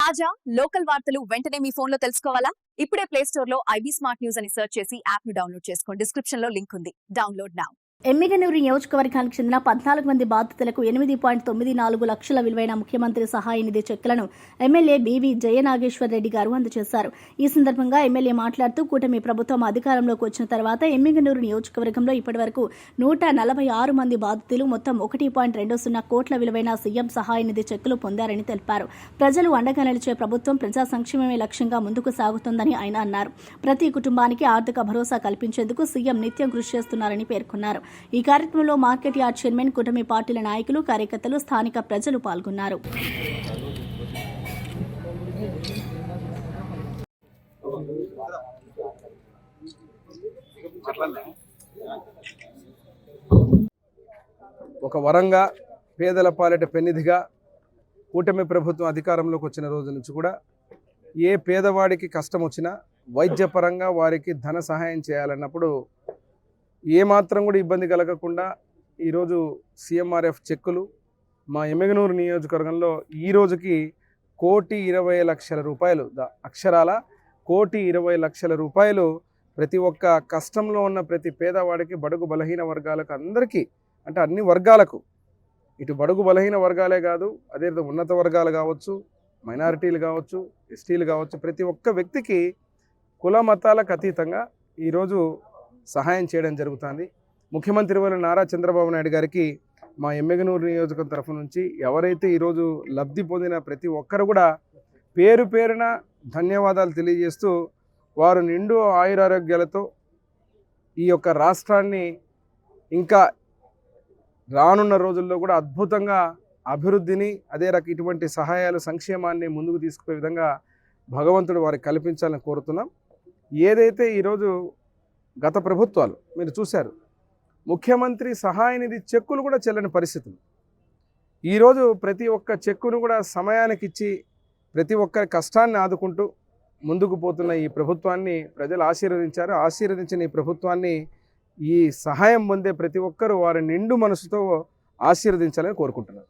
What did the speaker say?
తాజా లోకల్ వార్తలు వెంటనే మీ ఫోన్లో తెలుసుకోవాలా? ఇప్పుడే ప్లే స్టోర్ లో ఐబీ స్మార్ట్ న్యూస్ అని సెర్చ్ చేసి యాప్ ను డౌన్లోడ్ చేసుకోండి. డిస్క్రిప్షన్ లో లింక్ ఉంది. Download now. ఎమ్మిగనూరు నియోజకవర్గానికి చెందిన 14 మంది బాధితులకు 8.94 లక్షల విలువైన ముఖ్యమంత్రి సహాయ నిధి చెక్కులను ఎమ్మెల్యే బీవీ జయనాగేశ్వర్ రెడ్డి గారు అందజేశారు. ఈ సందర్భంగా ఎమ్మెల్యే మాట్లాడుతూ కూటమి ప్రభుత్వం అధికారంలోకి వచ్చిన తర్వాత ఎమ్మిగనూరు నియోజకవర్గంలో ఇప్పటివరకు 146 మంది బాధితులు మొత్తం 1.20 కోట్ల విలువైన సీఎం సహాయ నిధి చెక్కులు పొందారని తెలిపారు. ప్రజలు అండగా నిలిచే ప్రభుత్వం ప్రజా సంక్షేమమే లక్ష్యంగా ముందుకు సాగుతోందని ఆయన అన్నారు. ప్రతి కుటుంబానికి ఆర్థిక భరోసా కల్పించేందుకు సీఎం నిత్యం కృషి చేస్తున్నారని పేర్కొన్నారు. ఈ కార్యక్రమంలో మార్కెట్ యార్డ్ చైర్మన్, కూటమి పార్టీల నాయకులు, కార్యకర్తలు, స్థానిక ప్రజలు పాల్గొన్నారు. ఒక వరంగా పేదల పాలిట పెన్నిధిగా కూటమి ప్రభుత్వం అధికారంలోకి వచ్చిన రోజు నుంచి కూడా ఏ పేదవాడికి కష్టం వచ్చినా వైద్యపరంగా వారికి ధన సహాయం చేయాలన్నప్పుడు ఏమాత్రం కూడా ఇబ్బంది కలగకుండా ఈరోజు సీఎంఆర్ఎఫ్ చెక్కులు మా ఎమ్మిగనూరు నియోజకవర్గంలో ఈ రోజుకి 1,20,00,000 రూపాయలు, అక్షరాల 1,20,00,000 రూపాయలు ప్రతి ఒక్క కష్టంలో ఉన్న ప్రతి పేదవాడికి, బడుగు బలహీన వర్గాలకు, అందరికీ అంటే అన్ని వర్గాలకు, ఇటు బడుగు బలహీన వర్గాలే కాదు, అదే ఉన్నత వర్గాలు కావచ్చు, మైనారిటీలు కావచ్చు, ఎస్టీలు కావచ్చు, ప్రతి ఒక్క వ్యక్తికి కుల మతాలకు అతీతంగా ఈరోజు సహాయం చేయడం జరుగుతుంది. ముఖ్యమంత్రి వారు నారా చంద్రబాబు నాయుడు గారికి మా ఎమ్మిగనూరు నియోజకవర్గం తరఫు నుంచి ఎవరైతే ఈరోజు లబ్ధి పొందిన ప్రతి ఒక్కరు కూడా పేరు పేరున ధన్యవాదాలు తెలియజేస్తూ వారు నిండు ఆయురారోగ్యాలతో ఈ యొక్క రాష్ట్రాన్ని ఇంకా రానున్న రోజుల్లో కూడా అద్భుతంగా అభివృద్ధిని, అదే రకం ఇటువంటి సహాయాలు, సంక్షేమాన్ని ముందుకు తీసుకునే విధంగా భగవంతుడు వారికి కల్పించాలని కోరుతున్నాం. ఏదైతే ఈరోజు గత ప్రభుత్వాలు మీరు చూశారు, ముఖ్యమంత్రి సహాయ నిధి చెక్కులు కూడా చెల్లని పరిస్థితులు. ఈరోజు ప్రతి ఒక్క చెక్కును కూడా సమయానికి ఇచ్చి ప్రతి ఒక్కరి కష్టాన్ని ఆదుకుంటూ ముందుకు పోతున్న ఈ ప్రభుత్వాన్ని ప్రజలు ఆశీర్వదించారు. ఆశీర్వదించిన ఈ ప్రభుత్వాన్ని ఈ సహాయం పొందే ప్రతి ఒక్కరూ వారి నిండు మనసుతో ఆశీర్వదించాలని కోరుకుంటున్నారు.